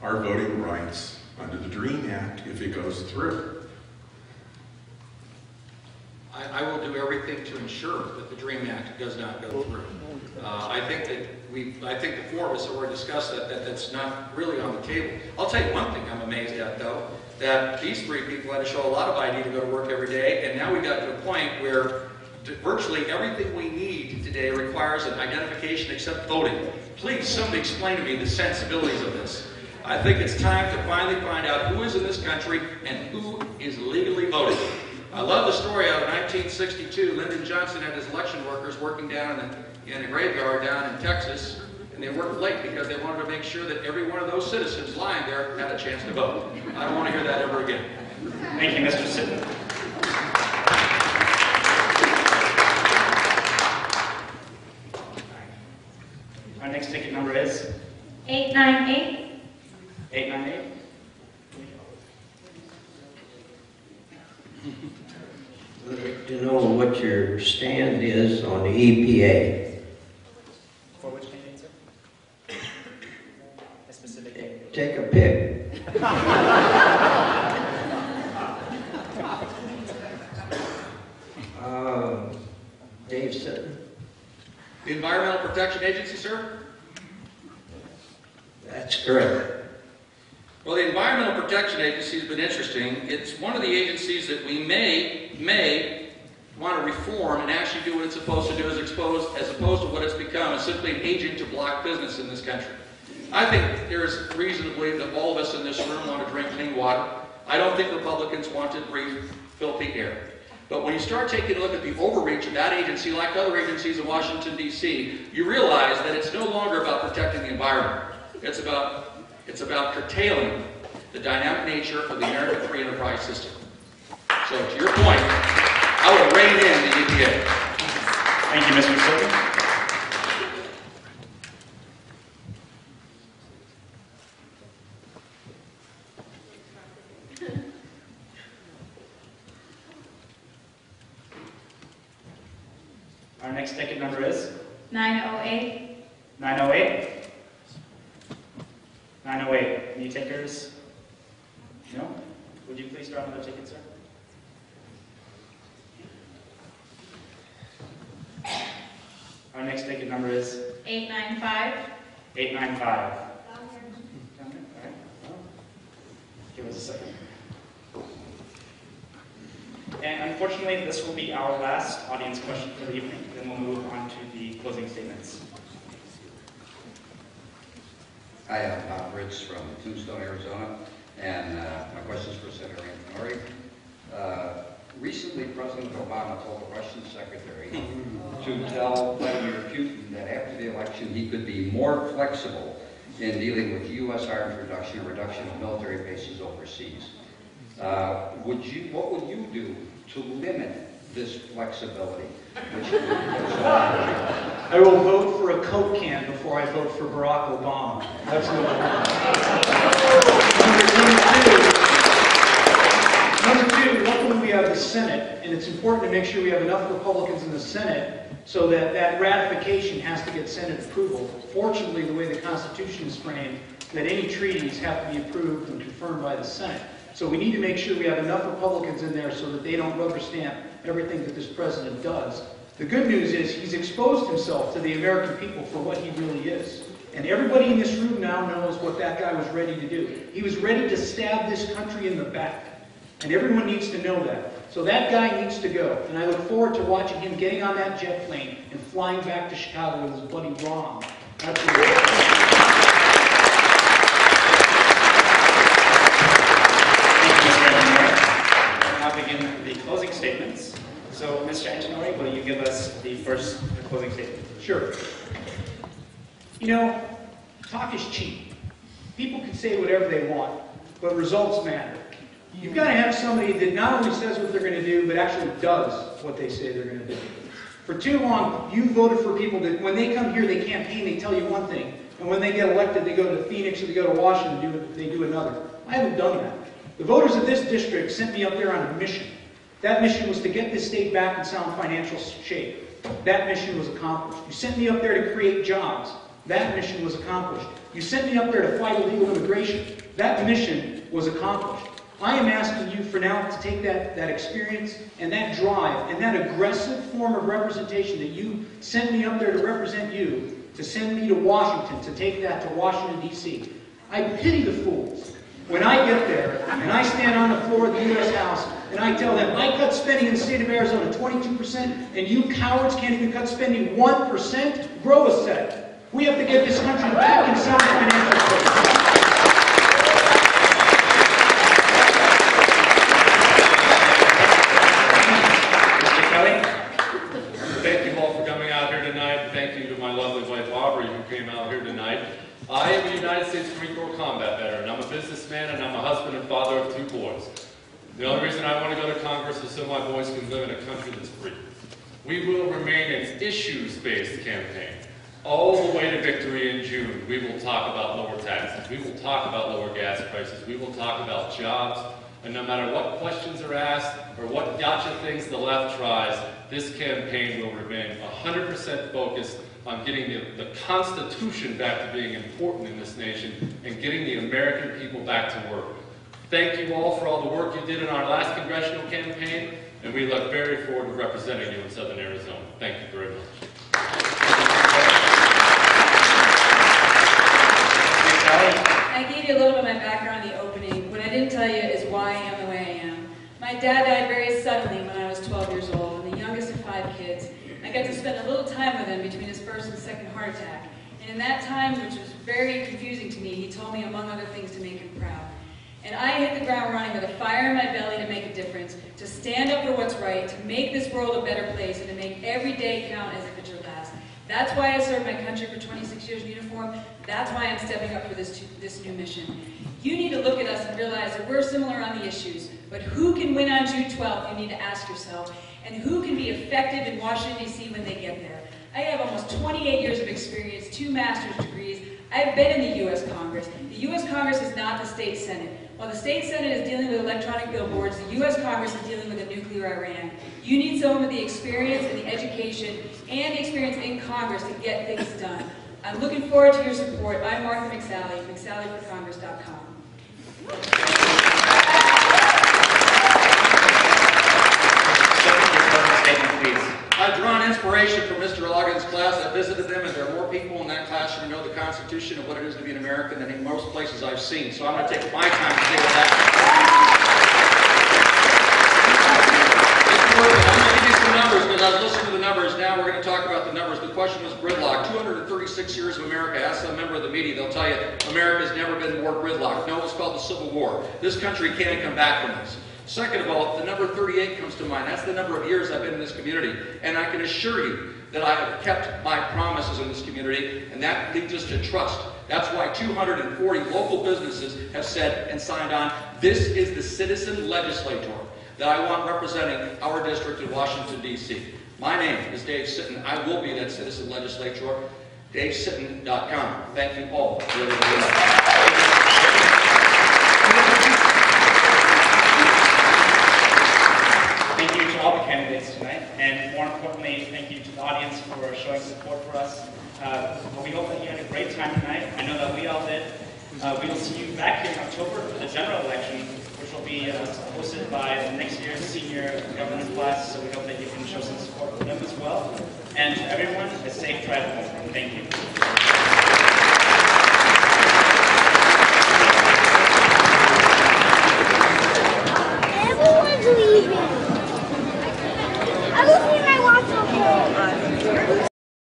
our voting rights under the DREAM Act if it goes through? I will do everything to ensure that the DREAM Act does not go through. I think the four of us have already discussed that's not really on the table. I'll tell you one thing I'm amazed at, though, that these three people had to show a lot of ID to go to work every day, and now we got to a point where virtually everything we need today requires an identification except voting. Please, somebody explain to me the sensibilities of this. I think it's time to finally find out who is in this country and who is legally voting. I love the story out of 1962. Lyndon Johnson had his election workers working down in a graveyard down in Texas, and they worked late because they wanted to make sure that every one of those citizens lying there had a chance to vote. I don't want to hear that ever again. Thank you, Mr. Sitten. Our next ticket number is 898. 898. I'd like to know what your stand is on the EPA. For which candidate, sir? A specific candidate. Take a pick. Dave Sitten. The Environmental Protection Agency, sir? That's correct. Well, the Environmental Protection Agency has been interesting. It's one of the agencies that we may want to reform and actually do what it's supposed to do as opposed to what it's become, is simply an agent to block business in this country. I think there's reason to believe that all of us in this room want to drink clean water. I don't think Republicans want to breathe filthy air. But when you start taking a look at the overreach of that agency, like other agencies in Washington, D.C., you realize that it's no longer about protecting the environment. It's about curtailing the dynamic nature of the American free enterprise system. So, to your point, I would rein in the EPA. Thank you, Mr. Sitten. Our next ticket number is 908. 908. 908. Any takers? No? Would you please draw another ticket, sir? Our next ticket number is 895. 895. Down here. All right. Well, give us a second. And unfortunately, this will be our last audience question for the evening. Then we'll move on to the closing statements. Hi, I'm Bob Ritz from Tombstone, Arizona, and my question is for Senator Antonori. Recently, President Obama told the Russian secretary to tell Vladimir Putin that after the election he could be more flexible in dealing with U.S. arms reduction and reduction of military bases overseas. What would you do to limit this flexibility? I will vote for a Coke can before I vote for Barack Obama. That's number one. Number two, luckily we have the Senate, and it's important to make sure we have enough Republicans in the Senate so that that ratification has to get Senate approval. Fortunately, the way the Constitution is framed, that any treaties have to be approved and confirmed by the Senate. So we need to make sure we have enough Republicans in there so that they don't rubber stamp everything that this president does. The good news is he's exposed himself to the American people for what he really is. And everybody in this room now knows what that guy was ready to do. He was ready to stab this country in the back. And everyone needs to know that. So that guy needs to go. And I look forward to watching him getting on that jet plane and flying back to Chicago with his buddy Ron. That's Now begin the closing statements. So, Mr. Antonori, will you give us the first closing statement? Sure. You know, talk is cheap. People can say whatever they want, but results matter. You've got to have somebody that not only says what they're going to do, but actually does what they say they're going to do. For too long, you voted for people that when they come here, they campaign, they tell you one thing, and when they get elected, they go to Phoenix or they go to Washington, they do another. I haven't done that. The voters of this district sent me up there on a mission. That mission was to get this state back in sound financial shape. That mission was accomplished. You sent me up there to create jobs. That mission was accomplished. You sent me up there to fight illegal immigration. That mission was accomplished. I am asking you for now to take that experience and that drive and that aggressive form of representation that you sent me up there to represent you, to send me to Washington, to take that to Washington, D.C. I pity the fools when I get there and I stand on the floor of the U.S. House and I tell them, I cut spending in the state of Arizona 22%, and you cowards can't even cut spending 1%? Grow a set. We have to get this country back in sound financial place. Thank you all for coming out here tonight. Thank you to my lovely wife Aubrey who came out here tonight. I am a United States Marine Corps combat veteran. I'm a businessman and I'm a husband and father of 2 boys. The only reason I want to go to Congress is so my boys can live in a country that's free. We will remain an issues-based campaign. All the way to victory in June, we will talk about lower taxes. We will talk about lower gas prices. We will talk about jobs. And no matter what questions are asked or what gotcha things the left tries, this campaign will remain 100% focused on getting the Constitution back to being important in this nation and getting the American people back to work. Thank you all for all the work you did in our last congressional campaign, and we look very forward to representing you in Southern Arizona. Thank you very much. I gave you a little bit of my background in the opening. What I didn't tell you is why I am the way I am. My dad died very suddenly when I was 12 years old, and the youngest of 5 kids. I got to spend a little time with him between his first and second heart attack. And in that time, which was very confusing to me, he told me, among other things, to make him proud. And I hit the ground running with a fire in my belly to make a difference, to stand up for what's right, to make this world a better place, and to make every day count as if it's your last. That's why I served my country for 26 years in uniform. That's why I'm stepping up for this new mission. You need to look at us and realize that we're similar on the issues, but who can win on June 12th, you need to ask yourself, and who can be effective in Washington, D.C. when they get there. I have almost 28 years of experience, 2 master's degrees. I've been in the U.S. Congress. The U.S. Congress is not the state Senate. While the state Senate is dealing with electronic billboards, the U.S. Congress is dealing with a nuclear Iran. You need someone with the experience and the education and the experience in Congress to get things done. I'm looking forward to your support. I'm Martha McSally, McSallyforCongress.com. I've drawn inspiration from Mr. Logan's class. I visited them, and there are more people in that classroom who know the Constitution and what it is to be an American than in most places I've seen. So I'm going to take my time to take it back. I'm going to give you some numbers because I was listening to the numbers. Now we're going to talk about the numbers. The question was gridlock. 236 years of America. Ask some member of the media. They'll tell you America's never been more gridlocked. No, it's called the Civil War. This country can't come back from this. Second of all, the number 38 comes to mind. That's the number of years I've been in this community. And I can assure you that I have kept my promises in this community, and that leads us to trust. That's why 240 local businesses have said and signed on, this is the citizen legislator that I want representing our district in Washington, D.C. My name is Dave Sitton. I will be that citizen legislator. DaveSitton.com. Thank you all really, really much. Thank you to all the candidates tonight, and more importantly, thank you to the audience for showing support for us. We hope that you had a great time tonight. I know that we all did. We will see you back here in October for the general election, which will be hosted by next year's senior government class, so we hope that you can show some support for them as well. And to everyone, a safe drive home. Thank you. Everyone's leaving. I don't think my watch will